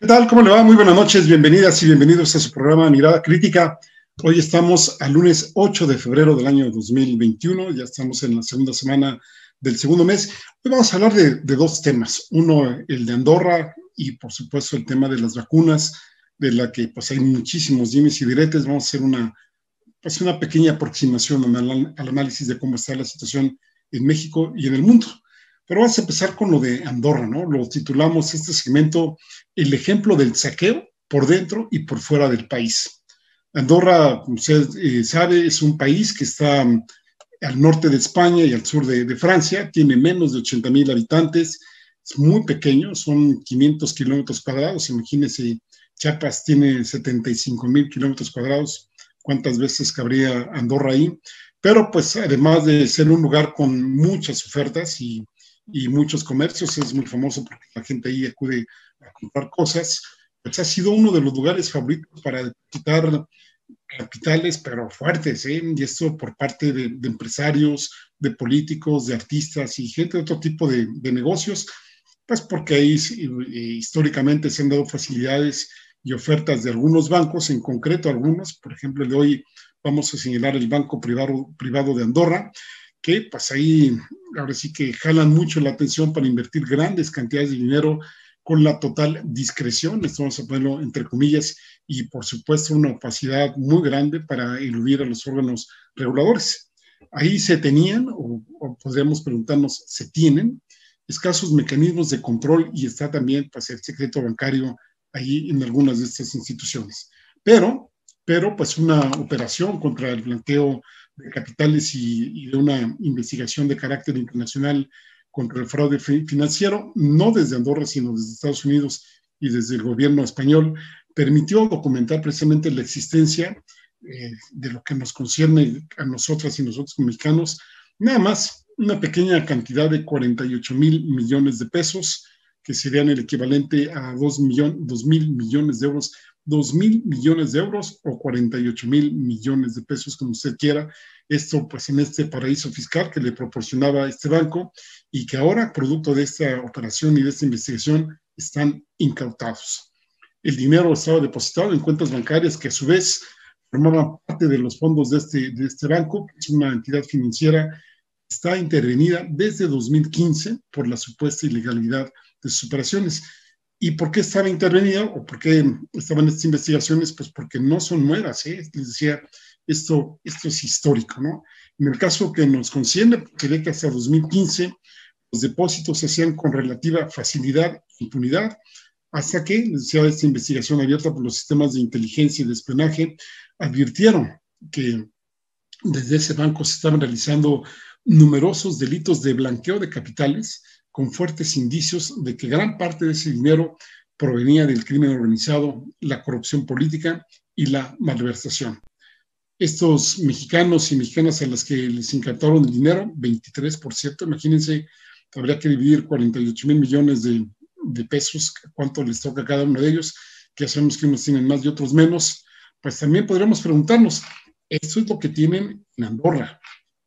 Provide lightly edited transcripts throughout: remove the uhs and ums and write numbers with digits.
¿Qué tal? ¿Cómo le va? Muy buenas noches, bienvenidas y bienvenidos a su programa Mirada Crítica. Hoy estamos al lunes 8 de febrero del año 2021, ya estamos en la segunda semana del segundo mes. Hoy vamos a hablar de dos temas, uno el de Andorra y por supuesto el tema de las vacunas, de la que pues hay muchísimos dimes y diretes. Vamos a hacer una pequeña aproximación al análisis de cómo está la situación en México y en el mundo. Pero vamos a empezar con lo de Andorra, ¿no? Lo titulamos este segmento El ejemplo del saqueo por dentro y por fuera del país. Andorra, como usted sabe, es un país que está al norte de España y al sur de Francia, tiene menos de 80,000 habitantes, es muy pequeño, son 500 kilómetros cuadrados, imagínense, Chiapas tiene 75,000 kilómetros cuadrados, ¿cuántas veces cabría Andorra ahí? Pero pues además de ser un lugar con muchas ofertas y muchos comercios, es muy famoso porque la gente ahí acude a comprar cosas, pues ha sido uno de los lugares favoritos para quitar capitales, pero fuertes, ¿eh? Y esto por parte de empresarios, de políticos, de artistas y gente de otro tipo de negocios, pues porque ahí históricamente se han dado facilidades y ofertas de algunos bancos, en concreto algunos, por ejemplo, el de hoy vamos a señalar el Banco Privado de Andorra, que pues ahí ahora sí que jalan mucho la atención para invertir grandes cantidades de dinero con la total discreción, esto vamos a ponerlo entre comillas, y por supuesto una opacidad muy grande para eludir a los órganos reguladores. Ahí se tenían, o podríamos preguntarnos, se tienen escasos mecanismos de control y está también pues, el secreto bancario ahí en algunas de estas instituciones. Pero pues una operación contra el blanqueo de capitales y de una investigación de carácter internacional contra el fraude financiero, no desde Andorra, sino desde Estados Unidos y desde el gobierno español, permitió documentar precisamente la existencia de lo que nos concierne a nosotras y nosotros como mexicanos, nada más una pequeña cantidad de 48,000 millones de pesos, que serían el equivalente a 2,000 millones de euros, 2,000 millones de euros o 48,000 millones de pesos, como usted quiera. Esto pues en este paraíso fiscal que le proporcionaba este banco y que ahora, producto de esta operación y de esta investigación, están incautados. El dinero estaba depositado en cuentas bancarias que a su vez formaban parte de los fondos de este banco, que es una entidad financiera, está intervenida desde 2015 por la supuesta ilegalidad de sus operaciones. ¿Y por qué estaba intervenida o por qué estaban estas investigaciones? Pues porque no son nuevas, ¿eh? Les decía, esto es histórico, ¿no? En el caso que nos concierne, porque ve que hasta 2015 los depósitos se hacían con relativa facilidad e impunidad, hasta que, les decía, esta investigación abierta por los sistemas de inteligencia y de espionaje advirtieron que desde ese banco se estaban realizando numerosos delitos de blanqueo de capitales con fuertes indicios de que gran parte de ese dinero provenía del crimen organizado, la corrupción política y la malversación. Estos mexicanos y mexicanas a las que les incautaron el dinero, 23%, imagínense, habría que dividir 48,000 millones de pesos, cuánto les toca a cada uno de ellos, que ya sabemos que unos tienen más y otros menos, pues también podríamos preguntarnos, eso es lo que tienen en Andorra,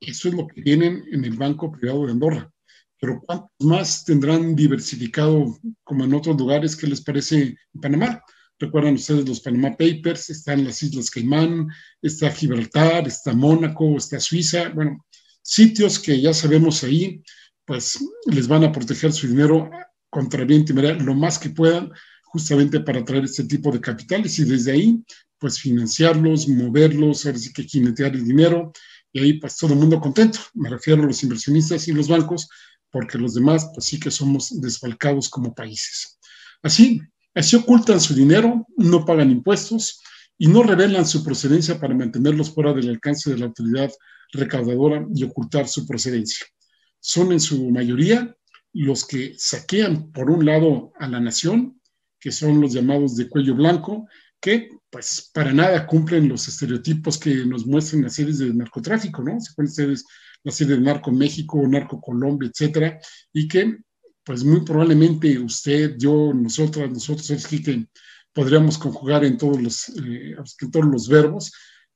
eso es lo que tienen en el Banco Privado de Andorra, pero ¿cuántos más tendrán diversificado como en otros lugares? ¿Qué les parece en Panamá? Recuerdan ustedes los Panama Papers, están las Islas Caimán, está Gibraltar, está Mónaco, está Suiza, bueno, sitios que ya sabemos ahí, pues les van a proteger su dinero contra viento y marea lo más que puedan, justamente para traer este tipo de capitales y desde ahí, pues financiarlos, moverlos, ahora sí que jinetear el dinero y ahí pues todo el mundo contento, me refiero a los inversionistas y los bancos, porque los demás pues sí que somos desfalcados como países. Así ocultan su dinero, no pagan impuestos y no revelan su procedencia para mantenerlos fuera del alcance de la autoridad recaudadora y ocultar su procedencia. Son en su mayoría los que saquean, por un lado, a la nación, que son los llamados de cuello blanco, que pues para nada cumplen los estereotipos que nos muestran las series de narcotráfico, ¿no? Se pueden ustedes la serie de Narco México, Narco Colombia, etcétera, y que pues muy probablemente usted, yo, nosotros es que podríamos conjugar en todos los verbos,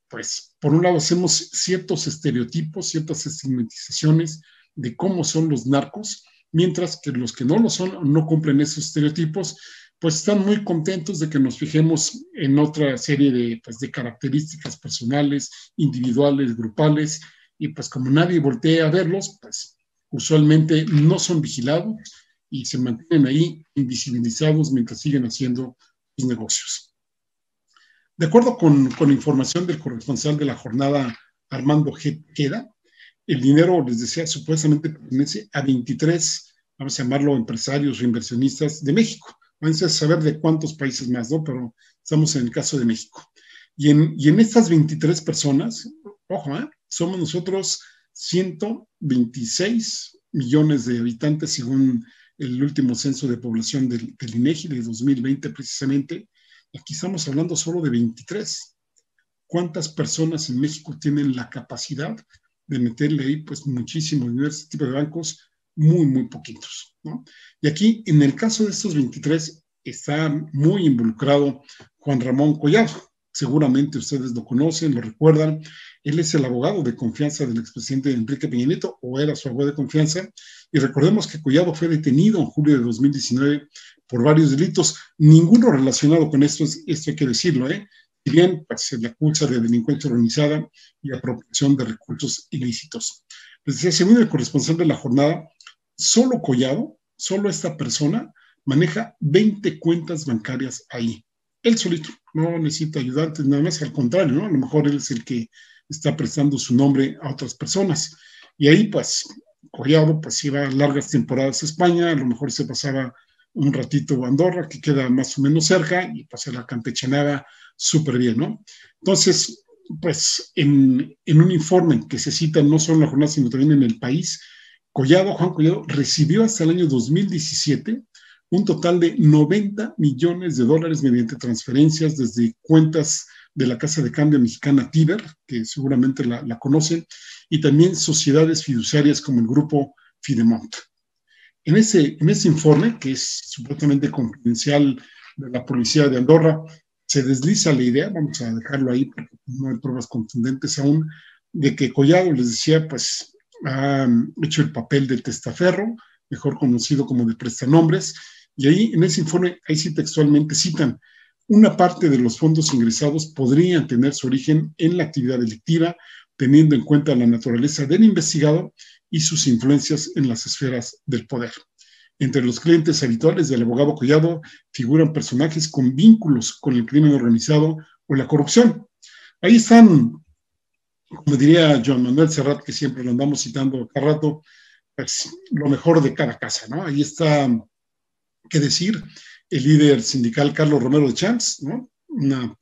pues por un lado hacemos ciertos estereotipos, ciertas estigmatizaciones de cómo son los narcos, mientras que los que no lo son no cumplen esos estereotipos, pues están muy contentos de que nos fijemos en otra serie de, pues, de características personales, individuales, grupales, y pues como nadie voltea a verlos, pues usualmente no son vigilados y se mantienen ahí invisibilizados mientras siguen haciendo sus negocios. De acuerdo con información del corresponsal de la jornada, Armando Queda, el dinero, les decía, supuestamente pertenece a 23, vamos a llamarlo, empresarios o inversionistas de México. Vamos a saber de cuántos países más, ¿no? Pero estamos en el caso de México. Y en estas 23 personas, ojo, somos nosotros 126 millones de habitantes según el último censo de población del INEGI de 2020 precisamente. Aquí estamos hablando solo de 23. ¿Cuántas personas en México tienen la capacidad de meterle ahí pues muchísimo dinero a este tipo de bancos? Muy, muy poquitos, ¿no? Y aquí, en el caso de estos 23, está muy involucrado Juan Ramón Collado. Seguramente ustedes lo conocen, lo recuerdan. Él es el abogado de confianza del expresidente Enrique Peña Nieto, o era su abogado de confianza. Y recordemos que Collado fue detenido en julio de 2019 por varios delitos, ninguno relacionado con esto hay que decirlo, si bien pues, se le acusa de delincuencia organizada y apropiación de recursos ilícitos. Les decía, según el corresponsal de la jornada, solo Collado, solo esta persona, maneja 20 cuentas bancarias ahí. Él solito, no necesita ayudantes, nada más, al contrario, ¿no? A lo mejor él es el que está prestando su nombre a otras personas. Y ahí, pues, Collado, pues, iba largas temporadas a España, a lo mejor se pasaba un ratito a Andorra, que queda más o menos cerca, y pues se la campechanaba súper bien, ¿no? Entonces, pues, en un informe que se cita no solo en la jornada, sino también en El País, Juan Collado, recibió hasta el año 2017 un total de 90 millones de dólares mediante transferencias desde cuentas de la Casa de Cambio Mexicana Tiber, que seguramente la conocen, y también sociedades fiduciarias como el grupo Fidemont. En ese informe, que es supuestamente confidencial de la policía de Andorra, se desliza la idea, vamos a dejarlo ahí porque no hay pruebas contundentes aún, de que Collado, les decía, pues ha hecho el papel de testaferro, mejor conocido como de prestanombres, y ahí en ese informe, ahí sí textualmente citan, una parte de los fondos ingresados podrían tener su origen en la actividad delictiva, teniendo en cuenta la naturaleza del investigado y sus influencias en las esferas del poder. Entre los clientes habituales del abogado Collado figuran personajes con vínculos con el crimen organizado o la corrupción. Ahí están, como diría Joan Manuel Serrat, que siempre lo andamos citando cada rato, pues, lo mejor de cada casa, ¿no? Ahí está, qué decir, el líder sindical Carlos Romero de Champs, ¿no? Una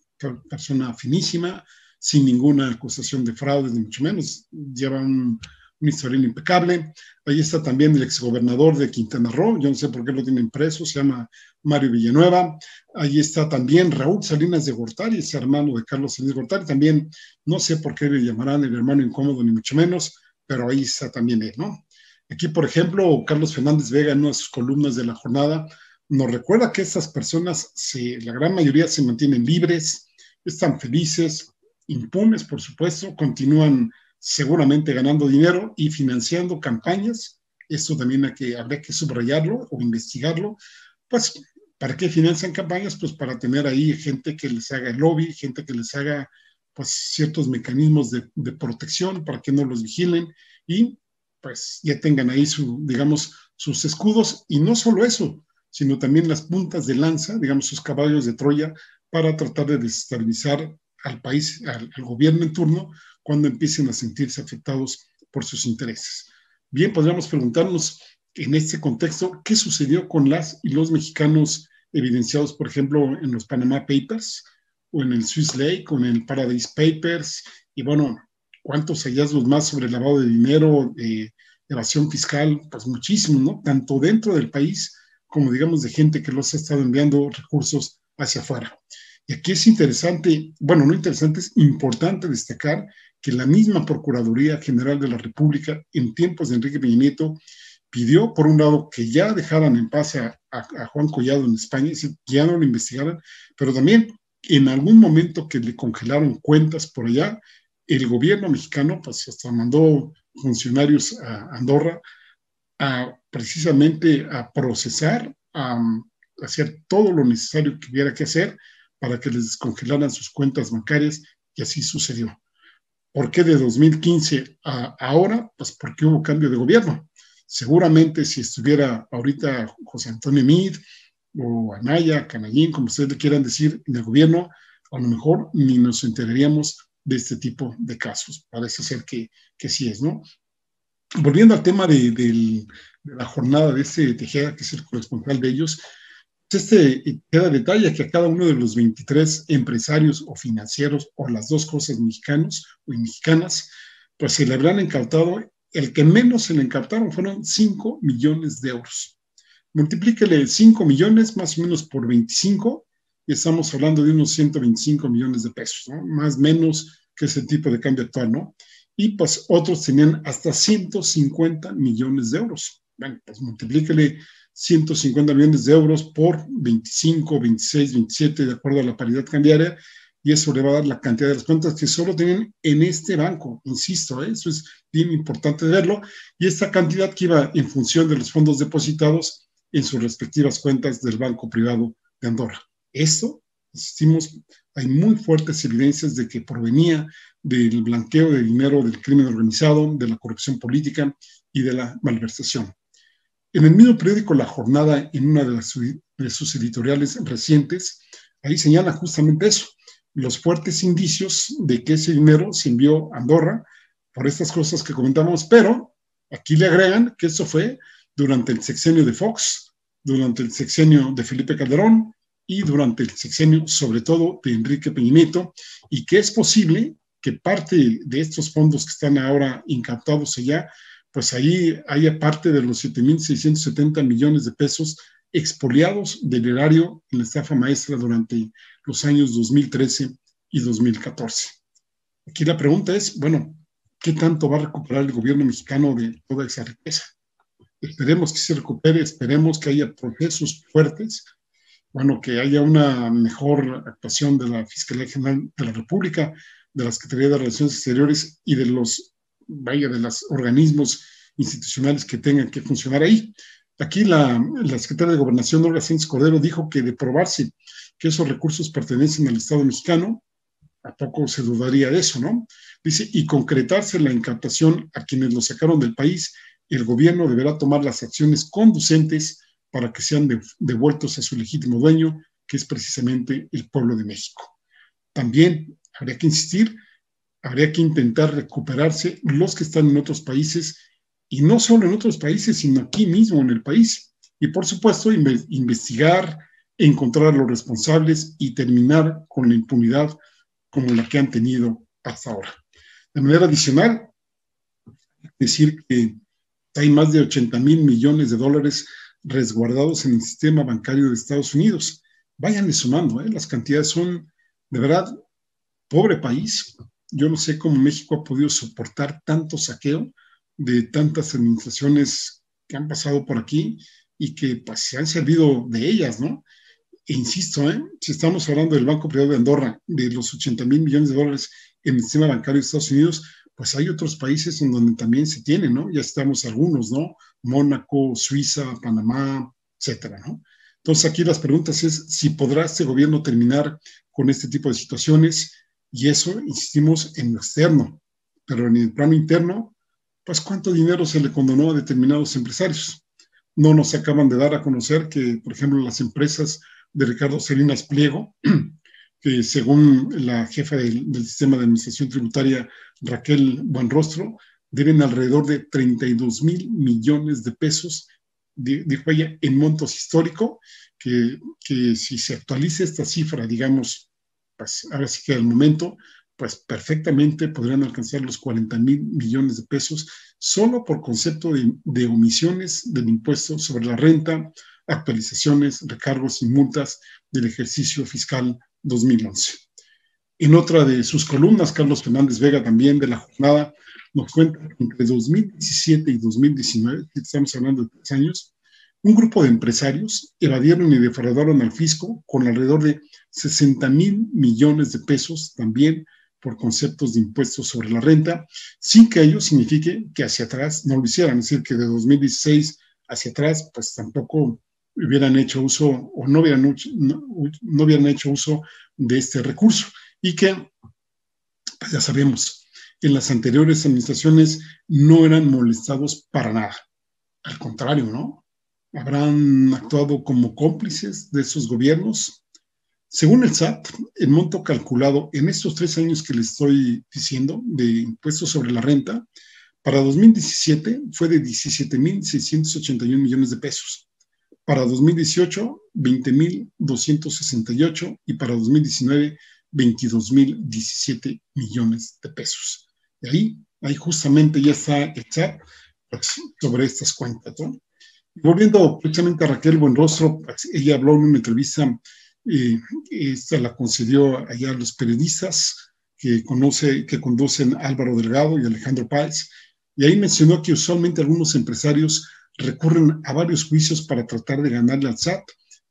persona finísima, sin ninguna acusación de fraude, ni mucho menos, lleva un historial impecable. Ahí está también el exgobernador de Quintana Roo, yo no sé por qué lo tienen preso, se llama Mario Villanueva. Ahí está también Raúl Salinas de Gortari, ese hermano de Carlos Salinas de Gortari, también no sé por qué le llamarán el hermano incómodo, ni mucho menos, pero ahí está también él, ¿no? Aquí, por ejemplo, Carlos Fernández Vega, en una de sus columnas de la jornada, nos recuerda que estas personas, la gran mayoría se mantienen libres, están felices, impunes, por supuesto, continúan seguramente ganando dinero y financiando campañas. Esto también habría que subrayarlo o investigarlo. Pues, ¿para qué financian campañas? Pues para tener ahí gente que les haga el lobby, gente que les haga pues ciertos mecanismos de protección para que no los vigilen y pues ya tengan ahí digamos, sus escudos, y no solo eso, sino también las puntas de lanza, digamos, sus caballos de Troya, para tratar de desestabilizar al país, al gobierno en turno, cuando empiecen a sentirse afectados por sus intereses. Bien, podríamos preguntarnos en este contexto, ¿qué sucedió con las y los mexicanos evidenciados, por ejemplo, en los Panama Papers, o en el Swiss Lake, o en el Paradise Papers? Y bueno, ¿cuántos hallazgos más sobre lavado de dinero, evasión fiscal? Pues muchísimo, ¿no? Tanto dentro del país como, digamos, de gente que los ha estado enviando recursos hacia afuera. Y aquí es interesante, bueno, no interesante, es importante destacar que la misma Procuraduría General de la República, en tiempos de Enrique Peña Nieto, pidió, por un lado, que ya dejaran en paz a Juan Collado en España, que ya no lo investigaran, pero también en algún momento que le congelaron cuentas por allá, el gobierno mexicano pues hasta mandó funcionarios a Andorra precisamente a procesar hacer todo lo necesario que hubiera que hacer para que les descongelaran sus cuentas bancarias, y así sucedió. ¿Por qué de 2015 a ahora? Pues porque hubo cambio de gobierno. Seguramente si estuviera ahorita José Antonio Meade o Anaya, Canallín, como ustedes le quieran decir, en el gobierno, a lo mejor ni nos enteraríamos de este tipo de casos. Parece ser que sí es, ¿no? Volviendo al tema de la jornada de este Tejeda, que es el corresponsal de ellos, queda detalle que a cada uno de los 23 empresarios o financieros, o las dos cosas, mexicanos o mexicanas, pues se le habrán incautado, el que menos se le incautaron fueron 5 millones de euros. Multiplíquele 5 millones más o menos por 25, y estamos hablando de unos 125 millones de pesos, ¿no? Más o menos que ese tipo de cambio actual, ¿no? Y pues otros tenían hasta 150 millones de euros. Bueno, pues multiplíquele 150 millones de euros por 25, 26, 27, de acuerdo a la paridad cambiaria, y eso le va a dar la cantidad de las cuentas que solo tienen en este banco. Insisto, eso es bien importante verlo, y esta cantidad que iba en función de los fondos depositados en sus respectivas cuentas del Banco Privado de Andorra. Esto, insistimos, hay muy fuertes evidencias de que provenía del blanqueo de dinero, del crimen organizado, de la corrupción política y de la malversación. En el mismo periódico La Jornada, en una de sus editoriales recientes, ahí señala justamente eso, los fuertes indicios de que ese dinero se envió a Andorra por estas cosas que comentamos, pero aquí le agregan que eso fue durante el sexenio de Fox, durante el sexenio de Felipe Calderón y durante el sexenio, sobre todo, de Enrique Peña Nieto, y que es posible que parte de estos fondos que están ahora incautados allá, pues ahí haya parte de los 7.670 millones de pesos expoliados del erario en la estafa maestra durante los años 2013 y 2014. Aquí la pregunta es, bueno, ¿qué tanto va a recuperar el gobierno mexicano de toda esa riqueza? Esperemos que se recupere, esperemos que haya procesos fuertes, bueno, que haya una mejor actuación de la Fiscalía General de la República, de la Secretaría de Relaciones Exteriores y de los organismos institucionales que tengan que funcionar ahí. Aquí la secretaria de Gobernación, Olga Sánchez Cordero, dijo que de probarse que esos recursos pertenecen al Estado mexicano, ¿a poco se dudaría de eso, no? Dice, y concretarse la incautación a quienes lo sacaron del país, el gobierno deberá tomar las acciones conducentes para que sean devueltos a su legítimo dueño, que es precisamente el pueblo de México. También habría que insistir, habría que intentar recuperarse los que están en otros países, y no solo en otros países, sino aquí mismo en el país. Y por supuesto, investigar, encontrar a los responsables y terminar con la impunidad como la que han tenido hasta ahora. De manera adicional, decir que hay más de 80,000 millones de dólares resguardados en el sistema bancario de Estados Unidos. Váyanle sumando, las cantidades son, de verdad, pobre país. Yo no sé cómo México ha podido soportar tanto saqueo de tantas administraciones que han pasado por aquí y que pues, se han servido de ellas, ¿no? E insisto, si estamos hablando del Banco Privado de Andorra, de los 80,000 millones de dólares en el sistema bancario de Estados Unidos, pues hay otros países en donde también se tiene, ¿no? Ya estamos algunos, ¿no? Mónaco, Suiza, Panamá, etcétera, ¿no? Entonces aquí las preguntas es si podrá este gobierno terminar con este tipo de situaciones, y eso, insistimos, en lo externo, pero en el plano interno, pues cuánto dinero se le condonó a determinados empresarios. No nos acaban de dar a conocer que, por ejemplo, las empresas de Ricardo Salinas Pliego, que según la jefa del sistema de administración tributaria, Raquel Buenrostro, deben alrededor de 32,000 millones de pesos, dijo ella, en montos históricos, que si se actualiza esta cifra, digamos, pues ahora sí que al momento, pues perfectamente podrían alcanzar los 40,000 millones de pesos solo por concepto de omisiones del impuesto sobre la renta, actualizaciones, recargos y multas del ejercicio fiscal 2011. En otra de sus columnas, Carlos Fernández Vega, también de La Jornada, nos cuenta que entre 2017 y 2019, estamos hablando de 3 años, un grupo de empresarios evadieron y defraudaron al fisco con alrededor de 60,000 millones de pesos, también por conceptos de impuestos sobre la renta, sin que ello signifique que hacia atrás no lo hicieran, es decir, que de 2016 hacia atrás, pues tampoco hubieran hecho uso o no hubieran hecho uso de este recurso y que, pues ya sabemos, en las anteriores administraciones no eran molestados para nada. Al contrario, ¿no? Habrán actuado como cómplices de esos gobiernos. Según el SAT, el monto calculado en estos 3 años que les estoy diciendo de impuestos sobre la renta, para 2017 fue de 17,681 millones de pesos. Para 2018, 20,268 y para 2019, 22,017 millones de pesos. Y ahí justamente ya está el SAT sobre estas cuentas, ¿no? Volviendo precisamente a Raquel Buenrostro, pues, ella habló en una entrevista, esta la concedió allá a los periodistas que conducen Álvaro Delgado y Alejandro Páez, y ahí mencionó que usualmente algunos empresarios recurren a varios juicios para tratar de ganarle al SAT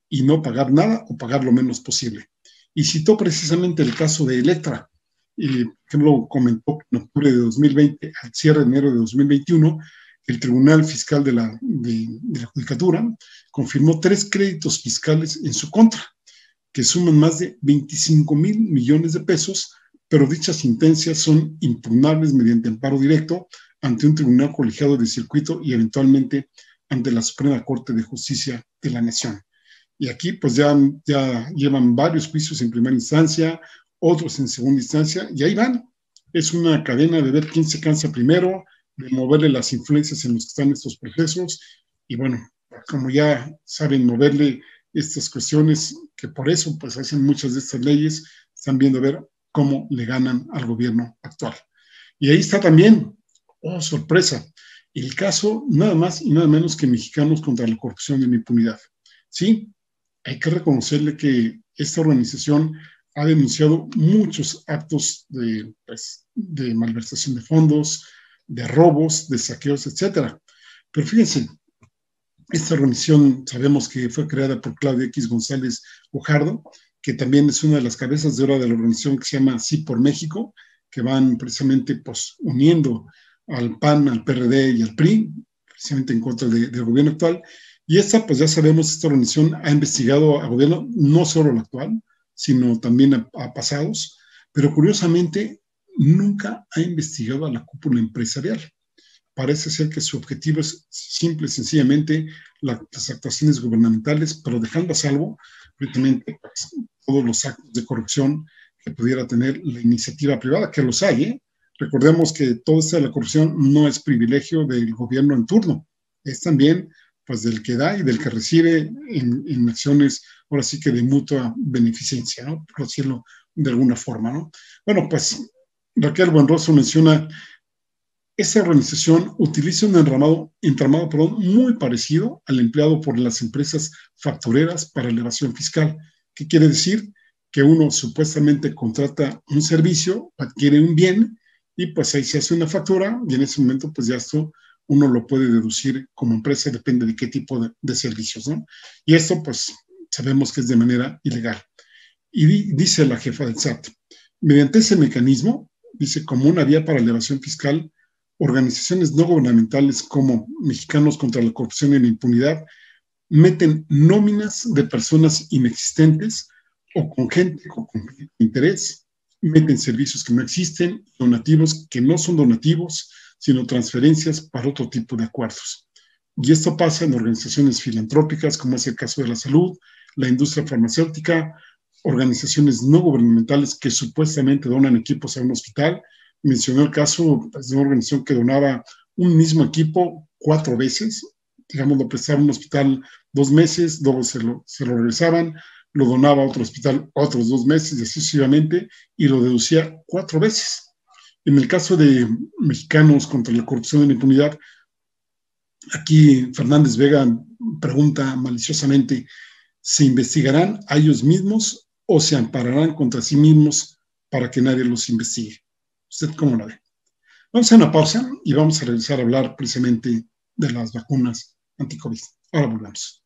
y no pagar nada o pagar lo menos posible. Y citó precisamente el caso de Electra, que lo comentó en octubre de 2020, al cierre de enero de 2021, el Tribunal Fiscal de la Judicatura confirmó 3 créditos fiscales en su contra, que suman más de 25,000 millones de pesos, pero dichas sentencias son impugnables mediante amparo directo ante un tribunal colegiado de circuito y eventualmente ante la Suprema Corte de Justicia de la Nación. Y aquí pues ya llevan varios juicios en primera instancia, otros en segunda instancia, y ahí van. Es una cadena de ver quién se cansa primero, de moverle las influencias en los que están estos procesos, y bueno, como ya saben moverle estas cuestiones, que por eso pues hacen muchas de estas leyes, están viendo a ver cómo le ganan al gobierno actual. Y ahí está también, oh sorpresa, el caso nada más y nada menos que Mexicanos contra la Corrupción y la Impunidad. Sí, hay que reconocerle que esta organización ha denunciado muchos actos de malversación de fondos, de robos, de saqueos, etcétera. Pero fíjense, esta organización sabemos que fue creada por Claudia X González Guajardo, que también es una de las cabezas de obra de la organización que se llama Sí por México, que van precisamente pues, uniendo al PAN, al PRD y al PRI, precisamente en contra del gobierno actual. Y esta, pues ya sabemos, esta organización ha investigado al gobierno, no solo al actual, sino también a pasados, pero curiosamente nunca ha investigado a la cúpula empresarial. Parece ser que su objetivo es simple y sencillamente las actuaciones gubernamentales, pero dejando a salvo precisamente pues, todos los actos de corrupción que pudiera tener la iniciativa privada, que los hay, ¿eh? Recordemos que toda esta de la corrupción no es privilegio del gobierno en turno, es también pues del que da y del que recibe en acciones, ahora sí que de mutua beneficencia, ¿no? Por decirlo de alguna forma, ¿no? Bueno, pues Raquel Buenrostro menciona, esta organización utiliza un entramado muy parecido al empleado por las empresas factureras para la evasión fiscal. ¿Qué quiere decir? Que uno supuestamente contrata un servicio, adquiere un bien y pues ahí se hace una factura y en ese momento pues ya esto uno lo puede deducir como empresa, depende de qué tipo de servicios, ¿no? Y esto pues sabemos que es de manera ilegal. Y dice la jefa del SAT, mediante ese mecanismo, dice, como una vía para la evasión fiscal, organizaciones no gubernamentales como Mexicanos contra la Corrupción y la Impunidad meten nóminas de personas inexistentes o con gente con interés, meten servicios que no existen, donativos que no son donativos, sino transferencias para otro tipo de acuerdos. Y esto pasa en organizaciones filantrópicas, como es el caso de la salud, la industria farmacéutica, organizaciones no gubernamentales que supuestamente donan equipos a un hospital. Mencionó el caso de una organización que donaba un mismo equipo 4 veces, digamos, lo prestaba a un hospital 2 meses, luego se lo regresaban, lo donaba a otro hospital otros 2 meses y así sucesivamente, y lo deducía 4 veces. En el caso de Mexicanos contra la Corrupción y la Impunidad, aquí Fernández Vega pregunta maliciosamente, ¿se investigarán a ellos mismos o se ampararán contra sí mismos para que nadie los investigue? ¿Usted cómo la ve? Vamos a una pausa y vamos a regresar a hablar precisamente de las vacunas anti-COVID. Ahora volvemos.